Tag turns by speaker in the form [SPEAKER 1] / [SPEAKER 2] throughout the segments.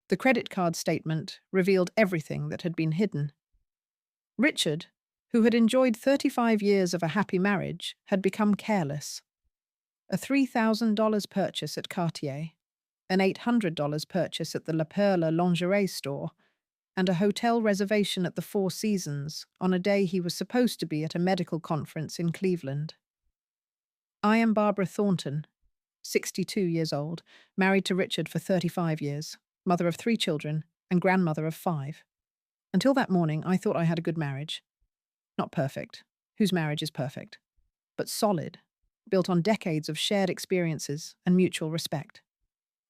[SPEAKER 1] The credit card statement revealed everything that had been hidden. Richard, who had enjoyed 35 years of a happy marriage, had become careless. A $3,000 purchase at Cartier, an $800 purchase at the La Perla lingerie store, and a hotel reservation at the Four Seasons on a day he was supposed to be at a medical conference in Cleveland. I am Barbara Thornton, 62 years old, married to Richard for 35 years, mother of 3 children, and grandmother of 5. Until that morning, I thought I had a good marriage. Not perfect. Whose marriage is perfect? But solid, built on decades of shared experiences and mutual respect.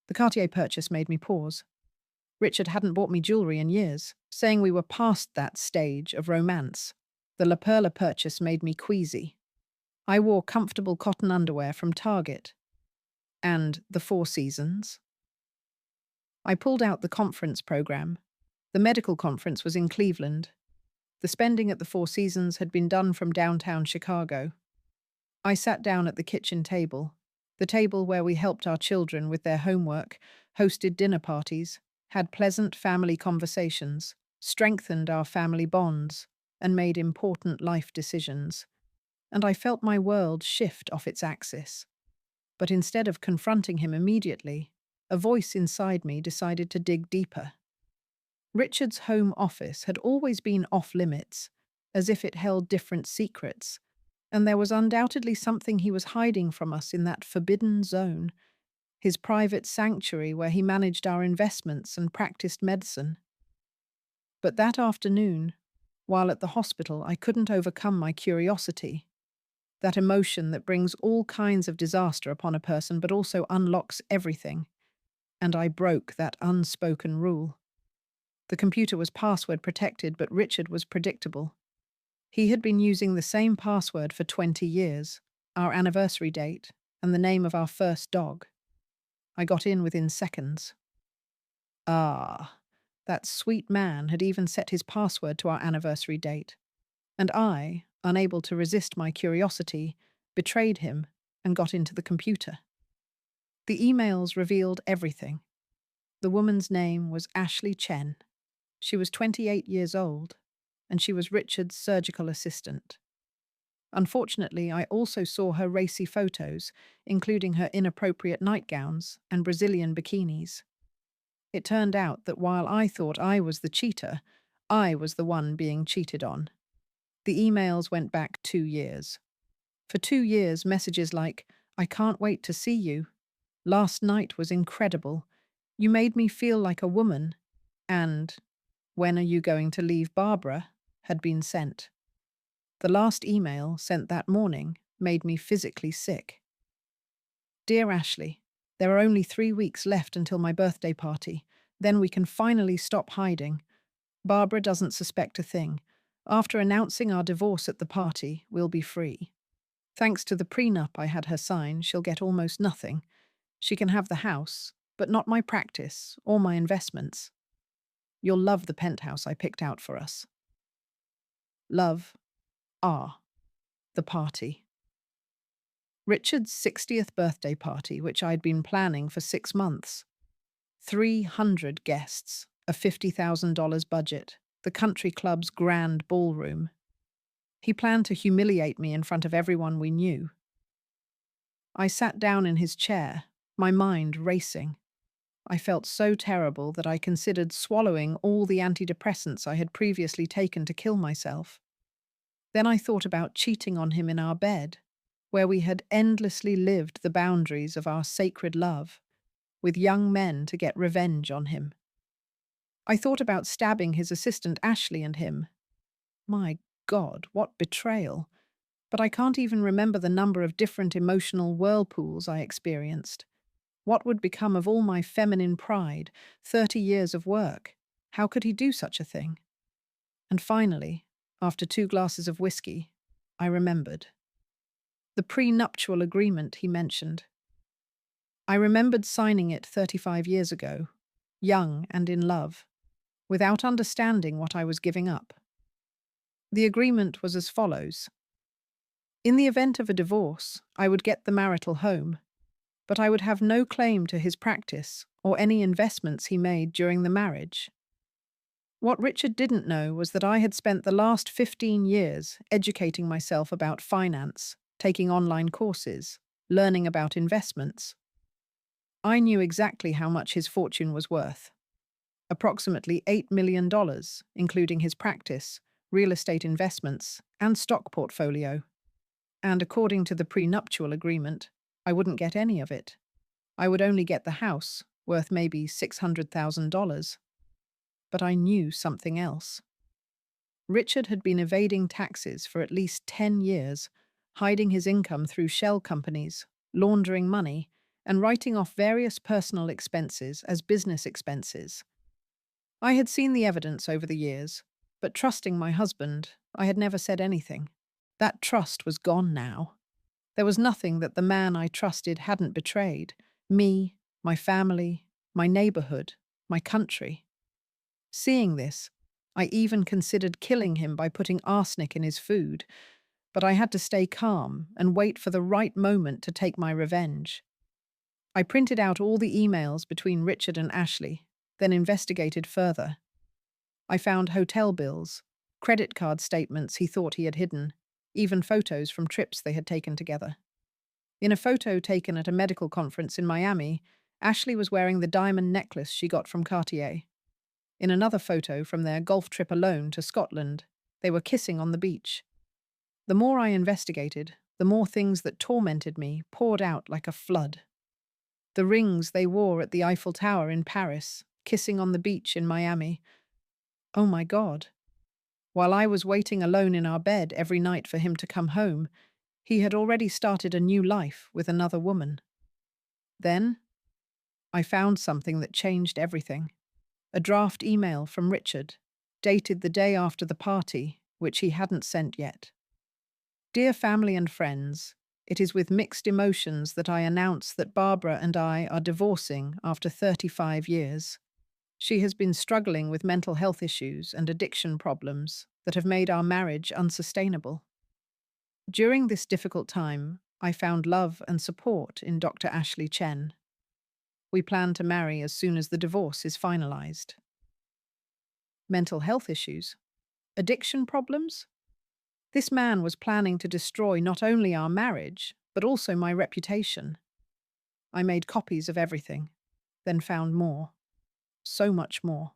[SPEAKER 1] The Cartier purchase made me pause. Richard hadn't bought me jewelry in years, saying we were past that stage of romance. The La Perla purchase made me queasy. I wore comfortable cotton underwear from Target. And the Four Seasons. I pulled out the conference program. The medical conference was in Cleveland. The spending at the Four Seasons had been done from downtown Chicago. I sat down at the kitchen table, the table where we helped our children with their homework, hosted dinner parties, had pleasant family conversations, strengthened our family bonds, and made important life decisions. And I felt my world shift off its axis. But instead of confronting him immediately, a voice inside me decided to dig deeper. Richard's home office had always been off limits, as if it held different secrets, and there was undoubtedly something he was hiding from us in that forbidden zone, his private sanctuary where he managed our investments and practiced medicine. But that afternoon, while at the hospital, I couldn't overcome my curiosity. That emotion that brings all kinds of disaster upon a person but also unlocks everything. And I broke that unspoken rule. The computer was password protected, but Richard was predictable. He had been using the same password for 20 years, our anniversary date, and the name of our first dog. I got in within seconds. Ah, that sweet man had even set his password to our anniversary date. And I, unable to resist my curiosity, betrayed him and got into the computer. The emails revealed everything. The woman's name was Ashley Chen. She was 28 years old, and she was Richard's surgical assistant. Unfortunately, I also saw her racy photos, including her inappropriate nightgowns and Brazilian bikinis. It turned out that while I thought I was the cheater, I was the one being cheated on. The emails went back 2 years. For 2 years, messages like, "I can't wait to see you," "Last night was incredible," "You made me feel like a woman," and "When are you going to leave Barbara?" had been sent. The last email, sent that morning, made me physically sick. "Dear Ashley, there are only 3 weeks left until my birthday party. Then we can finally stop hiding. Barbara doesn't suspect a thing. After announcing our divorce at the party, we'll be free. Thanks to the prenup I had her sign, she'll get almost nothing. She can have the house, but not my practice or my investments. You'll love the penthouse I picked out for us. Love, R. The party." Richard's 60th birthday party, which I'd been planning for 6 months. 300 guests, a $50,000 budget, the country club's grand ballroom. He planned to humiliate me in front of everyone we knew. I sat down in his chair, my mind racing. I felt so terrible that I considered swallowing all the antidepressants I had previously taken to kill myself. Then I thought about cheating on him in our bed, where we had endlessly lived the boundaries of our sacred love, with young men to get revenge on him. I thought about stabbing his assistant Ashley and him. My God, what betrayal. But I can't even remember the number of different emotional whirlpools I experienced. What would become of all my feminine pride, 30 years of work? How could he do such a thing? And finally, after 2 glasses of whiskey, I remembered. The prenuptial agreement he mentioned. I remembered signing it 35 years ago, young and in love, without understanding what I was giving up. The agreement was as follows. In the event of a divorce, I would get the marital home. but I would have no claim to his practice or any investments he made during the marriage. What Richard didn't know was that I had spent the last 15 years educating myself about finance, taking online courses, learning about investments. I knew exactly how much his fortune was worth. Approximately $8 million, including his practice, real estate investments, and stock portfolio. And according to the prenuptial agreement, I wouldn't get any of it. I would only get the house, worth maybe $600,000. But I knew something else. Richard had been evading taxes for at least 10 years, hiding his income through shell companies, laundering money, and writing off various personal expenses as business expenses. I had seen the evidence over the years, but trusting my husband, I had never said anything. That trust was gone now. There was nothing that the man I trusted hadn't betrayed: me, my family, my neighborhood, my country. Seeing this, I even considered killing him by putting arsenic in his food, but I had to stay calm and wait for the right moment to take my revenge. I printed out all the emails between Richard and Ashley, then investigated further. I found hotel bills, credit card statements he thought he had hidden, even photos from trips they had taken together. In a photo taken at a medical conference in Miami, Ashley was wearing the diamond necklace she got from Cartier. In another photo from their golf trip alone to Scotland, they were kissing on the beach. The more I investigated, the more things that tormented me poured out like a flood. The rings they wore at the Eiffel Tower in Paris, kissing on the beach in Miami. Oh my God. While I was waiting alone in our bed every night for him to come home, he had already started a new life with another woman. Then, I found something that changed everything. A draft email from Richard, dated the day after the party, which he hadn't sent yet. Dear family and friends, it is with mixed emotions that I announce that Barbara and I are divorcing after 35 years. She has been struggling with mental health issues and addiction problems that have made our marriage unsustainable. During this difficult time, I found love and support in Dr. Ashley Chen. We plan to marry as soon as the divorce is finalized. Mental health issues? Addiction problems? This man was planning to destroy not only our marriage, but also my reputation. I made copies of everything, then found more. So much more.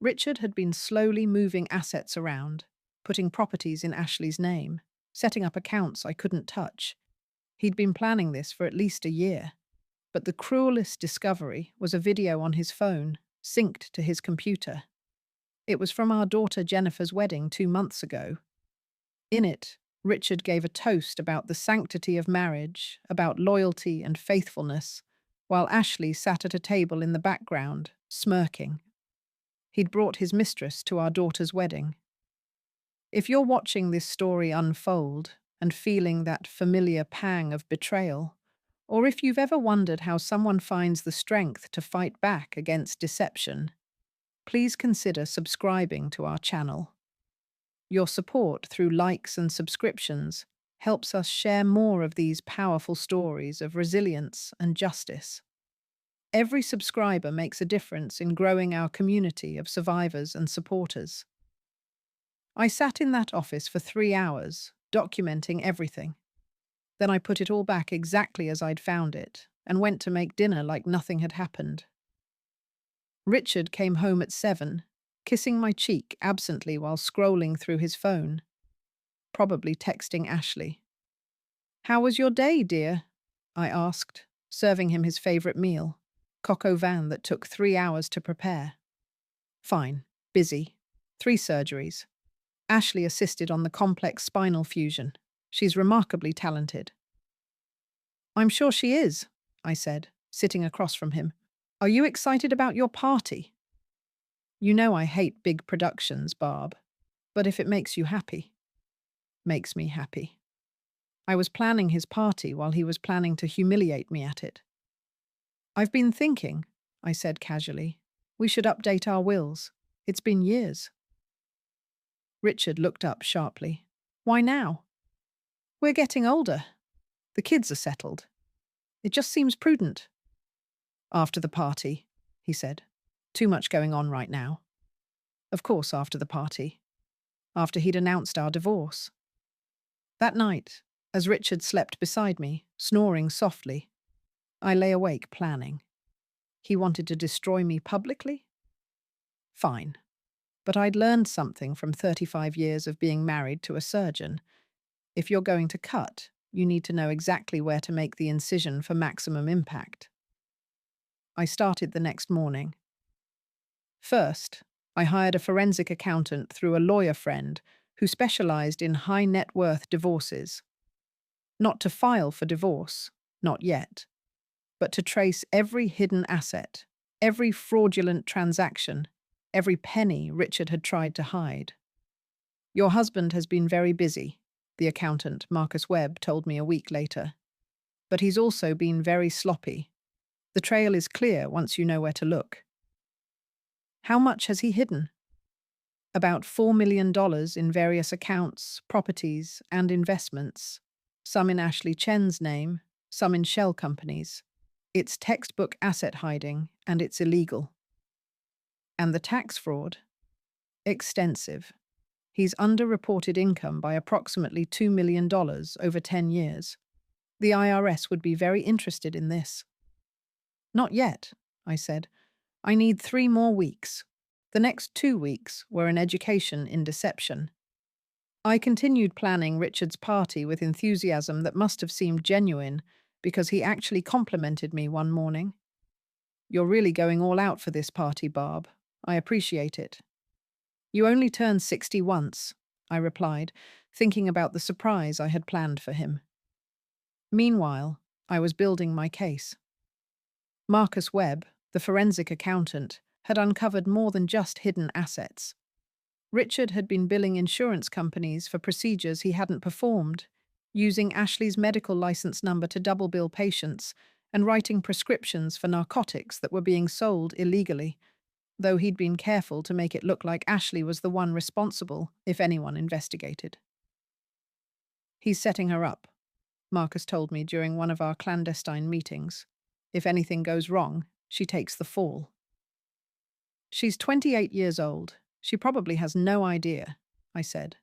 [SPEAKER 1] Richard had been slowly moving assets around, putting properties in Ashley's name, setting up accounts I couldn't touch. He'd been planning this for at least a year. But the cruelest discovery was a video on his phone, synced to his computer. It was from our daughter Jennifer's wedding 2 months ago. In it, Richard gave a toast about the sanctity of marriage, about loyalty and faithfulness, while Ashley sat at a table in the background, smirking. He'd brought his mistress to our daughter's wedding. If you're watching this story unfold and feeling that familiar pang of betrayal, or if you've ever wondered how someone finds the strength to fight back against deception, please consider subscribing to our channel. Your support through likes and subscriptions helps us share more of these powerful stories of resilience and justice. Every subscriber makes a difference in growing our community of survivors and supporters. I sat in that office for 3 hours, documenting everything. Then I put it all back exactly as I'd found it, and went to make dinner like nothing had happened. Richard came home at 7, kissing my cheek absently while scrolling through his phone, probably texting Ashley. "How was your day, dear?" I asked, serving him his favorite meal, coq au vin that took 3 hours to prepare. "Fine. Busy. 3 surgeries. Ashley assisted on the complex spinal fusion. She's remarkably talented." "I'm sure she is," I said, sitting across from him. "Are you excited about your party?" "You know I hate big productions, Barb, but if it makes you happy." "Makes me happy." I was planning his party while he was planning to humiliate me at it. "I've been thinking," I said casually, "we should update our wills. It's been years." Richard looked up sharply. "Why now?" "We're getting older. The kids are settled. It just seems prudent. After the party, he said. Too much going on right now. Of course, after the party. After he'd announced our divorce. That night, as Richard slept beside me, snoring softly, I lay awake planning. He wanted to destroy me publicly? Fine. But I'd learned something from 35 years of being married to a surgeon. If you're going to cut, you need to know exactly where to make the incision for maximum impact. I started the next morning. First, I hired a forensic accountant through a lawyer friend who specialized in high net worth divorces. Not to file for divorce, not yet, but to trace every hidden asset, every fraudulent transaction, every penny Richard had tried to hide. Your husband has been very busy, the accountant, Marcus Webb, told me a week later. But he's also been very sloppy. The trail is clear once you know where to look. How much has he hidden? About $4 million in various accounts, properties, and investments, some in Ashley Chen's name, some in shell companies. It's textbook asset hiding, and it's illegal. And the tax fraud? Extensive. He's underreported income by approximately $2 million over 10 years. The IRS would be very interested in this. Not yet, I said. I need 3 more weeks. The next 2 weeks were an education in deception. I continued planning Richard's party with enthusiasm that must have seemed genuine because he actually complimented me one morning. You're really going all out for this party, Barb. I appreciate it. You only turn 60 once, I replied, thinking about the surprise I had planned for him. Meanwhile, I was building my case. Marcus Webb, the forensic accountant, had uncovered more than just hidden assets. Richard had been billing insurance companies for procedures he hadn't performed, using Ashley's medical license number to double bill patients, and writing prescriptions for narcotics that were being sold illegally, though he'd been careful to make it look like Ashley was the one responsible if anyone investigated. He's setting her up, Marcus told me during one of our clandestine meetings. If anything goes wrong, she takes the fall. She's 28 years old. She probably has no idea, I said,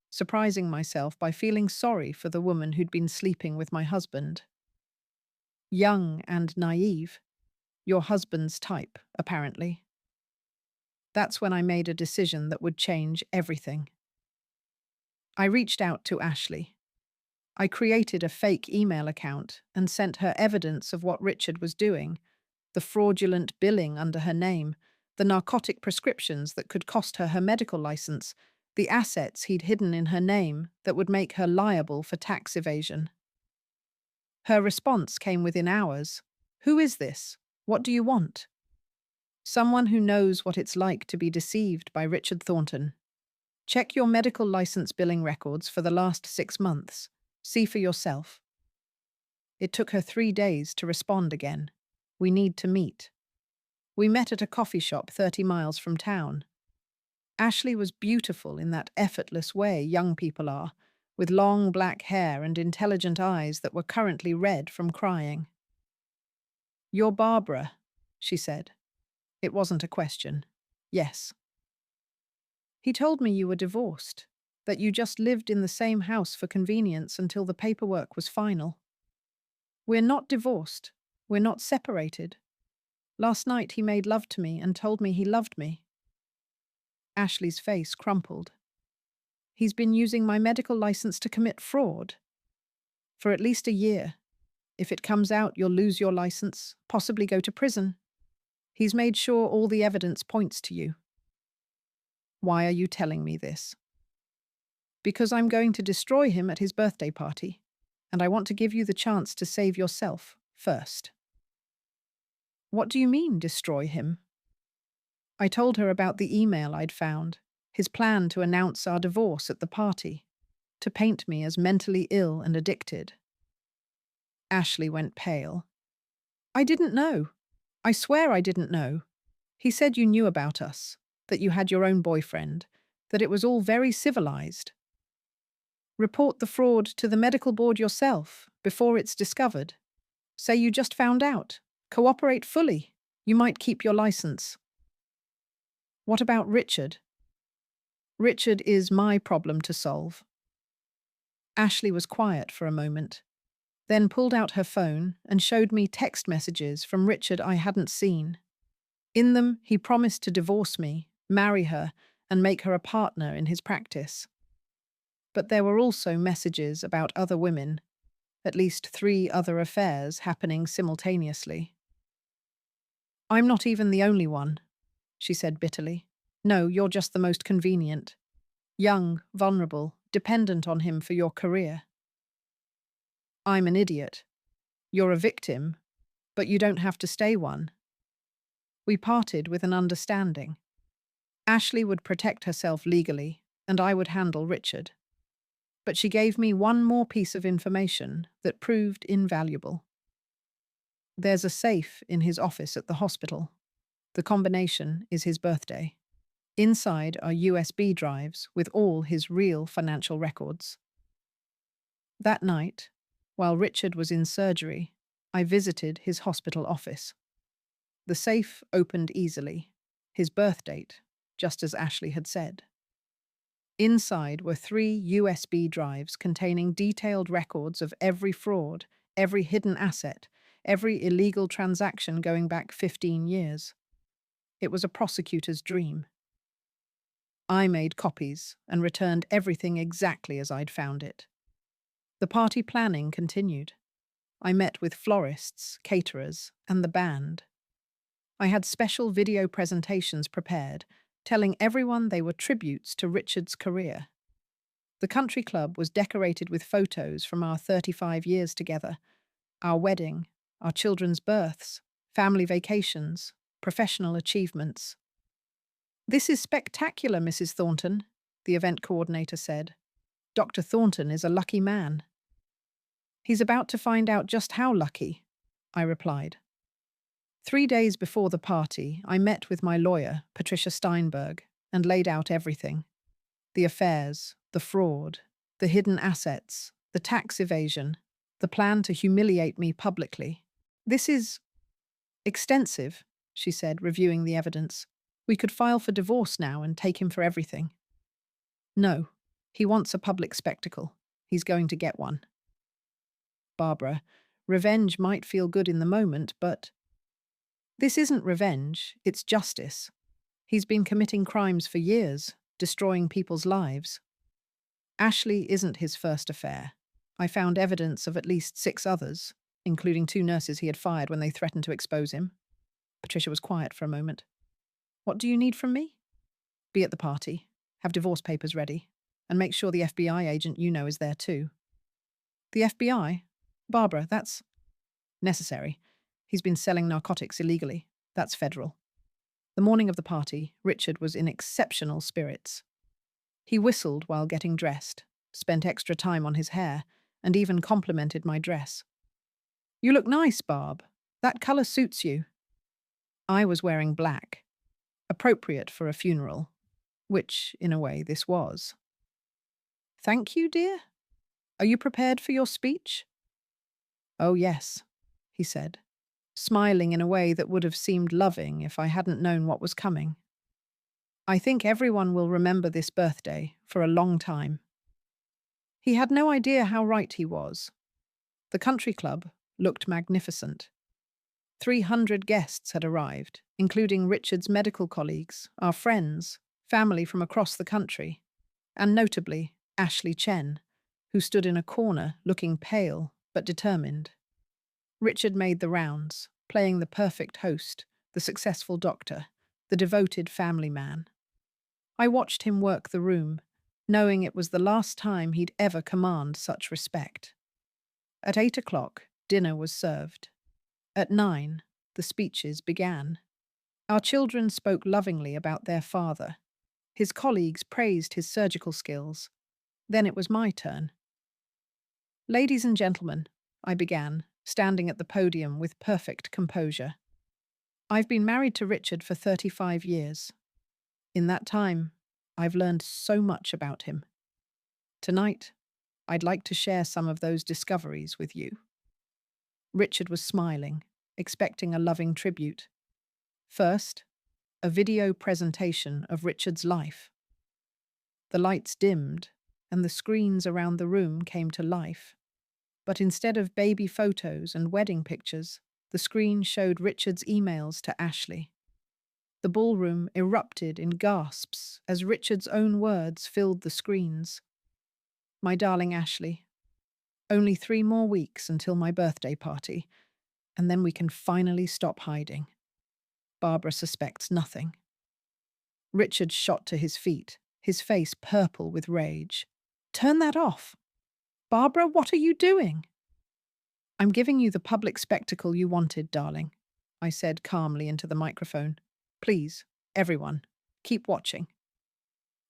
[SPEAKER 1] surprising myself by feeling sorry for the woman who'd been sleeping with my husband. Young and naive. Your husband's type, apparently. That's when I made a decision that would change everything. I reached out to Ashley. I created a fake email account and sent her evidence of what Richard was doing, the fraudulent billing under her name, the narcotic prescriptions that could cost her her medical license, the assets he'd hidden in her name that would make her liable for tax evasion. Her response came within hours. Who is this? What do you want? Someone who knows what it's like to be deceived by Richard Thornton. Check your medical license billing records for the last 6 months. See for yourself. It took her 3 days to respond again. We need to meet. We met at a coffee shop 30 miles from town. Ashley was beautiful in that effortless way young people are, with long black hair and intelligent eyes that were currently red from crying. You're Barbara, she said. It wasn't a question. Yes. He told me you were divorced, that you just lived in the same house for convenience until the paperwork was final. We're not divorced. We're not separated. Last night he made love to me and told me he loved me. Ashley's face crumpled. He's been using my medical license to commit fraud. For at least a year. If it comes out, you'll lose your license, possibly go to prison. He's made sure all the evidence points to you. Why are you telling me this? Because I'm going to destroy him at his birthday party, and I want to give you the chance to save yourself first. What do you mean, destroy him? I told her about the email I'd found, his plan to announce our divorce at the party, to paint me as mentally ill and addicted. Ashley went pale. I didn't know. I swear I didn't know. He said you knew about us, that you had your own boyfriend, that it was all very civilized. Report the fraud to the medical board yourself before it's discovered. Say you just found out. Cooperate fully. You might keep your license. What about Richard? Richard is my problem to solve. Ashley was quiet for a moment, then pulled out her phone and showed me text messages from Richard I hadn't seen. In them, he promised to divorce me, marry her, and make her a partner in his practice. But there were also messages about other women, at least 3 other affairs happening simultaneously. I'm not even the only one, she said bitterly. No, you're just the most convenient. Young, vulnerable, dependent on him for your career. I'm an idiot. You're a victim, but you don't have to stay one. We parted with an understanding. Ashley would protect herself legally, and I would handle Richard. But she gave me one more piece of information that proved invaluable. There's a safe in his office at the hospital. The combination is his birthday. Inside are USB drives with all his real financial records. That night, while Richard was in surgery, I visited his hospital office. The safe opened easily, his birth date, just as Ashley had said. Inside were 3 USB drives containing detailed records of every fraud, every hidden asset, every illegal transaction going back 15 years. It was a prosecutor's dream. I made copies and returned everything exactly as I'd found it. The party planning continued. I met with florists, caterers, and the band. I had special video presentations prepared, telling everyone they were tributes to Richard's career. The country club was decorated with photos from our 35 years together, our wedding, our children's births, family vacations, professional achievements. This is spectacular, Mrs. Thornton, the event coordinator said. Dr. Thornton is a lucky man. He's about to find out just how lucky, I replied. 3 days before the party, I met with my lawyer, Patricia Steinberg, and laid out everything. The affairs, the fraud, the hidden assets, the tax evasion, the plan to humiliate me publicly. This is extensive, she said, reviewing the evidence. We could file for divorce now and take him for everything. No, he wants a public spectacle. He's going to get one. Barbara, revenge might feel good in the moment, but this isn't revenge, it's justice. He's been committing crimes for years, destroying people's lives. Ashley isn't his first affair. I found evidence of at least 6 others, including 2 nurses he had fired when they threatened to expose him. Patricia was quiet for a moment. What do you need from me? Be at the party, have divorce papers ready, and make sure the FBI agent you know is there too. The FBI? Barbara, that's necessary. He's been selling narcotics illegally. That's federal. The morning of the party, Richard was in exceptional spirits. He whistled while getting dressed, spent extra time on his hair, and even complimented my dress. You look nice, Barb. That color suits you. I was wearing black, appropriate for a funeral, which, in a way, this was. Thank you, dear. Are you prepared for your speech? Oh, yes, he said, smiling in a way that would have seemed loving if I hadn't known what was coming. I think everyone will remember this birthday for a long time. He had no idea how right he was. The country club looked magnificent. 300 guests had arrived, including Richard's medical colleagues, our friends, family from across the country, and notably Ashley Chen, who stood in a corner looking pale but determined. Richard made the rounds, playing the perfect host, the successful doctor, the devoted family man. I watched him work the room, knowing it was the last time he'd ever command such respect. At 8 o'clock, dinner was served. At 9, the speeches began. Our children spoke lovingly about their father. His colleagues praised his surgical skills. Then it was my turn. Ladies and gentlemen, I began, standing at the podium with perfect composure. I've been married to Richard for 35 years. In that time, I've learned so much about him. Tonight, I'd like to share some of those discoveries with you. Richard was smiling, expecting a loving tribute. First, a video presentation of Richard's life. The lights dimmed, and the screens around the room came to life. But instead of baby photos and wedding pictures, the screen showed Richard's emails to Ashley. The ballroom erupted in gasps as Richard's own words filled the screens. My darling Ashley, only 3 more weeks until my birthday party, and then we can finally stop hiding. Barbara suspects nothing. Richard shot to his feet, his face purple with rage. Turn that off. Barbara, what are you doing? I'm giving you the public spectacle you wanted, darling, I said calmly into the microphone. Please, everyone, keep watching.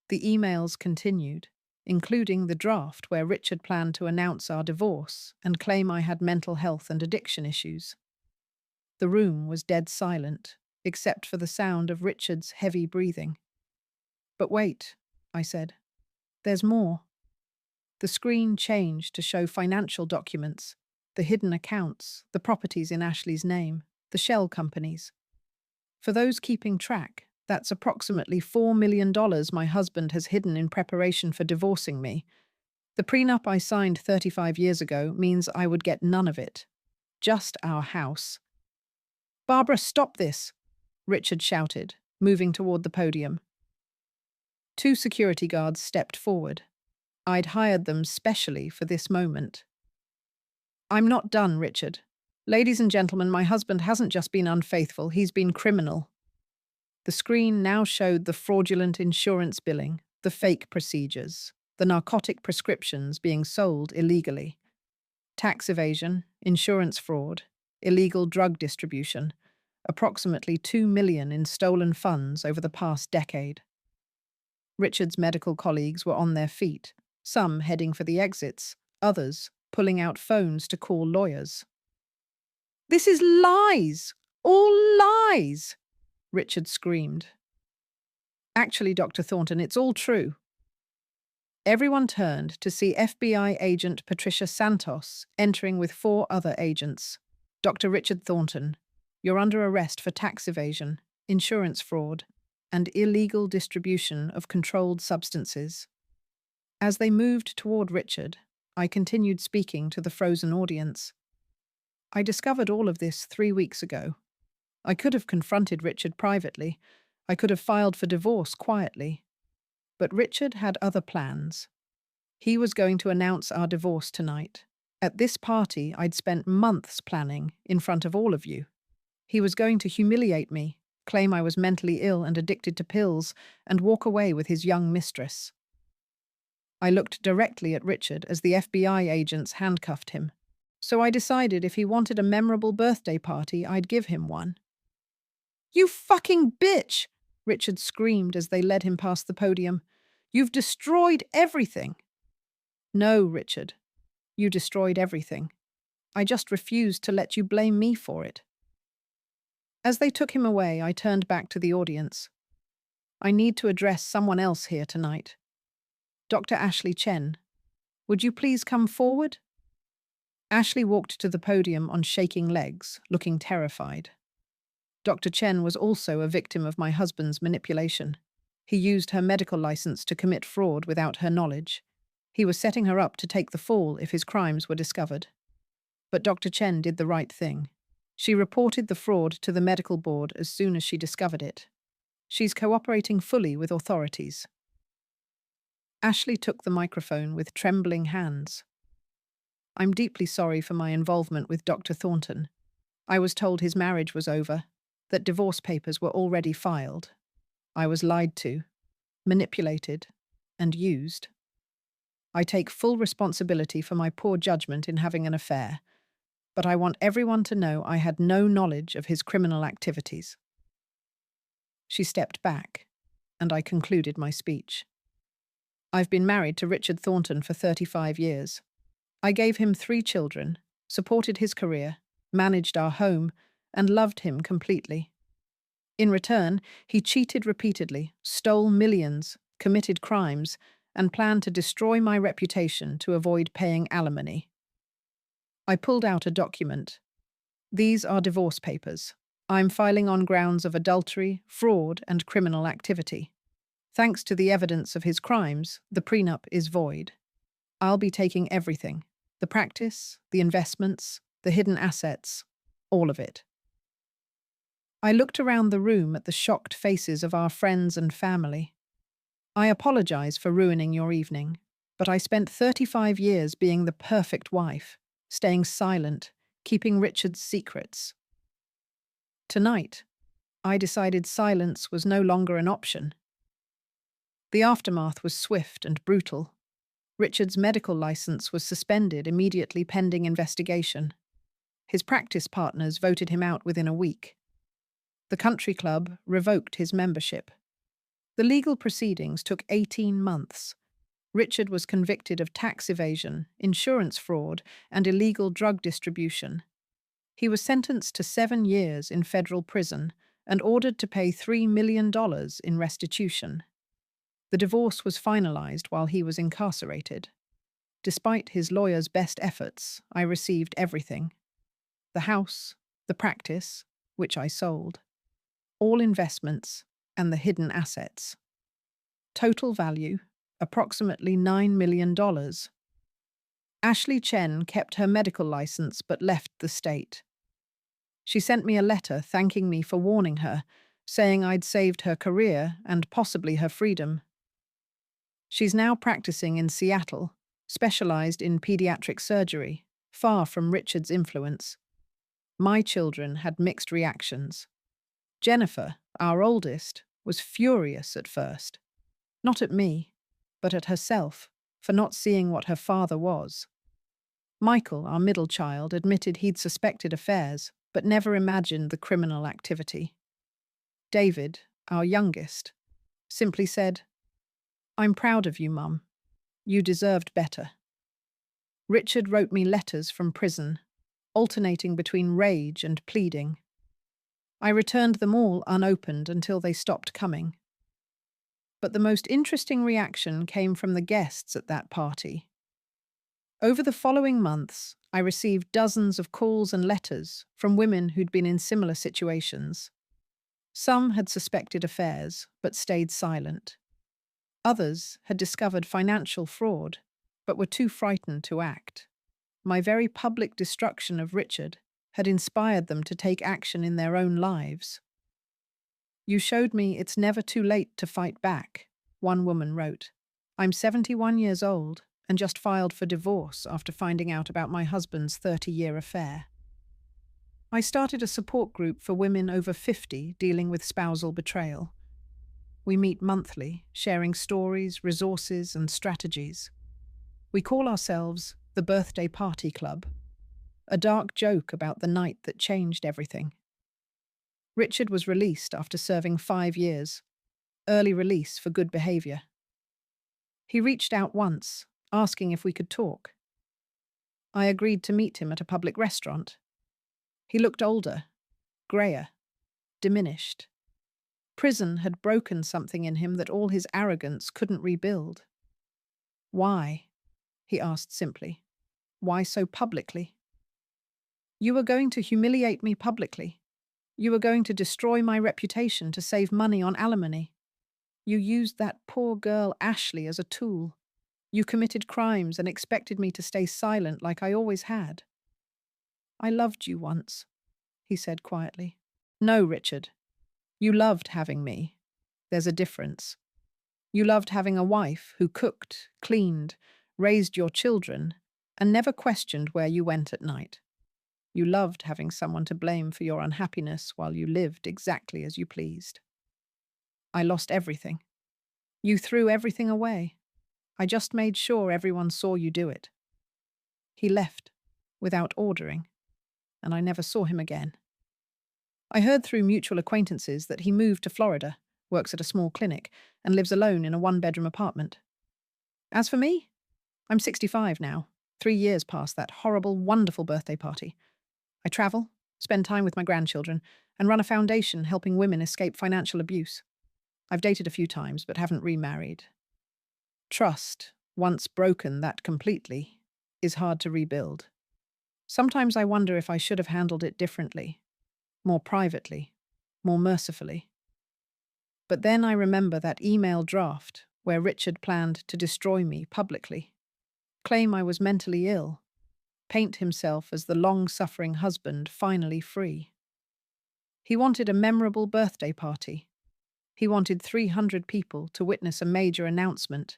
[SPEAKER 1] The emails continued, including the draft where Richard planned to announce our divorce and claim I had mental health and addiction issues. The room was dead silent, except for the sound of Richard's heavy breathing. But wait, I said. There's more. The screen changed to show financial documents, the hidden accounts, the properties in Ashley's name, the shell companies. For those keeping track, that's approximately $4 million my husband has hidden in preparation for divorcing me. The prenup I signed 35 years ago means I would get none of it. Just our house. Barbara, stop this, Richard shouted, moving toward the podium. 2 security guards stepped forward. I'd hired them specially for this moment. I'm not done, Richard. Ladies and gentlemen, my husband hasn't just been unfaithful, he's been criminal. The screen now showed the fraudulent insurance billing, the fake procedures, the narcotic prescriptions being sold illegally, tax evasion, insurance fraud, illegal drug distribution, approximately $2 million in stolen funds over the past decade. Richard's medical colleagues were on their feet, some heading for the exits, others pulling out phones to call lawyers. This is lies! All lies! Richard screamed. Actually, Dr. Thornton, it's all true. Everyone turned to see FBI agent Patricia Santos entering with 4 other agents. Dr. Richard Thornton, you're under arrest for tax evasion, insurance fraud, and illegal distribution of controlled substances. As they moved toward Richard, I continued speaking to the frozen audience. I discovered all of this 3 weeks ago. I could have confronted Richard privately. I could have filed for divorce quietly. But Richard had other plans. He was going to announce our divorce tonight. At this party I'd spent months planning in front of all of you. He was going to humiliate me, claim I was mentally ill and addicted to pills, and walk away with his young mistress. I looked directly at Richard as the FBI agents handcuffed him. So I decided if he wanted a memorable birthday party, I'd give him one. You fucking bitch! Richard screamed as they led him past the podium. You've destroyed everything. No, Richard. You destroyed everything. I just refused to let you blame me for it. As they took him away, I turned back to the audience. I need to address someone else here tonight. Dr. Ashley Chen, would you please come forward? Ashley walked to the podium on shaking legs, looking terrified. Dr. Chen was also a victim of my husband's manipulation. He used her medical license to commit fraud without her knowledge. He was setting her up to take the fall if his crimes were discovered. But Dr. Chen did the right thing. She reported the fraud to the medical board as soon as she discovered it. She's cooperating fully with authorities. Ashley took the microphone with trembling hands. I'm deeply sorry for my involvement with Dr. Thornton. I was told his marriage was over, that divorce papers were already filed. I was lied to, manipulated, and used. I take full responsibility for my poor judgment in having an affair, but I want everyone to know I had no knowledge of his criminal activities. She stepped back, and I concluded my speech. I've been married to Richard Thornton for 35 years. I gave him 3 children, supported his career, managed our home, and loved him completely. In return, he cheated repeatedly, stole millions, committed crimes, and planned to destroy my reputation to avoid paying alimony. I pulled out a document, These are divorce papers. I'm filing on grounds of adultery, fraud, and criminal activity. Thanks to the evidence of his crimes, the prenup is void. I'll be taking everything. The practice, the investments, the hidden assets, all of it. I looked around the room at the shocked faces of our friends and family. I apologize for ruining your evening, but I spent 35 years being the perfect wife, staying silent, keeping Richard's secrets. Tonight, I decided silence was no longer an option. The aftermath was swift and brutal. Richard's medical license was suspended immediately pending investigation. His practice partners voted him out within a week. The country club revoked his membership. The legal proceedings took 18 months. Richard was convicted of tax evasion, insurance fraud, and illegal drug distribution. He was sentenced to 7 years in federal prison and ordered to pay $3 million in restitution. The divorce was finalized while he was incarcerated. Despite his lawyer's best efforts, I received everything. The house, the practice, which I sold, all investments, and the hidden assets. Total value, approximately $9 million. Ashley Chen kept her medical license but left the state. She sent me a letter thanking me for warning her, saying I'd saved her career and possibly her freedom. She's now practicing in Seattle, specialized in pediatric surgery, far from Richard's influence. My children had mixed reactions. Jennifer, our oldest, was furious at first. Not at me, but at herself, for not seeing what her father was. Michael, our middle child, admitted he'd suspected affairs, but never imagined the criminal activity. David, our youngest, simply said, "I'm proud of you, Mum. You deserved better." Richard wrote me letters from prison, alternating between rage and pleading. I returned them all unopened until they stopped coming. But the most interesting reaction came from the guests at that party. Over the following months, I received dozens of calls and letters from women who'd been in similar situations. Some had suspected affairs, but stayed silent. Others had discovered financial fraud, but were too frightened to act. My very public destruction of Richard had inspired them to take action in their own lives. "You showed me it's never too late to fight back," one woman wrote. "I'm 71 years old and just filed for divorce after finding out about my husband's 30-year affair." I started a support group for women over 50 dealing with spousal betrayal. We meet monthly, sharing stories, resources, and strategies. We call ourselves the Birthday Party Club, a dark joke about the night that changed everything. Richard was released after serving 5 years, early release for good behavior. He reached out once, asking if we could talk. I agreed to meet him at a public restaurant. He looked older, grayer, diminished. Prison had broken something in him that all his arrogance couldn't rebuild. "Why?" he asked simply. "Why so publicly?" "You were going to humiliate me publicly. You were going to destroy my reputation to save money on alimony. You used that poor girl Ashley as a tool. You committed crimes and expected me to stay silent like I always had." "I loved you once," he said quietly. "No, Richard. You loved having me. There's a difference. You loved having a wife who cooked, cleaned, raised your children, and never questioned where you went at night. You loved having someone to blame for your unhappiness while you lived exactly as you pleased. I lost everything. You threw everything away. I just made sure everyone saw you do it." He left, without ordering, and I never saw him again. I heard through mutual acquaintances that he moved to Florida, works at a small clinic, and lives alone in a 1-bedroom apartment. As for me, I'm 65 now, 3 years past that horrible, wonderful birthday party. I travel, spend time with my grandchildren, and run a foundation helping women escape financial abuse. I've dated a few times, but haven't remarried. Trust, once broken that completely, is hard to rebuild. Sometimes I wonder if I should have handled it differently, more privately, more mercifully. But then I remember that email draft where Richard planned to destroy me publicly, claim I was mentally ill, paint himself as the long-suffering husband finally free. He wanted a memorable birthday party. He wanted 300 people to witness a major announcement.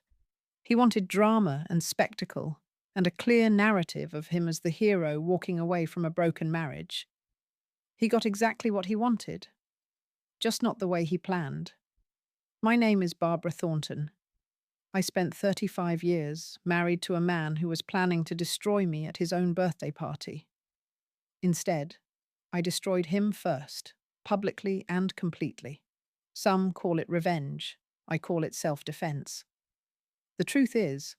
[SPEAKER 1] He wanted drama and spectacle, and a clear narrative of him as the hero walking away from a broken marriage. He got exactly what he wanted, just not the way he planned. My name is Barbara Thornton. I spent 35 years married to a man who was planning to destroy me at his own birthday party. Instead, I destroyed him first, publicly and completely. Some call it revenge. I call it self-defense. The truth is,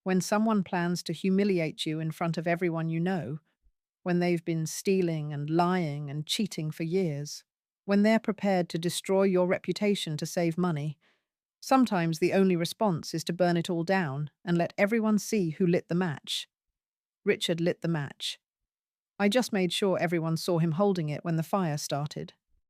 [SPEAKER 1] when someone plans to humiliate you in front of everyone you know, when they've been stealing and lying and cheating for years, when they're prepared to destroy your reputation to save money, sometimes the only response is to burn it all down and let everyone see who lit the match. Richard lit the match. I just made sure everyone saw him holding it when the fire started.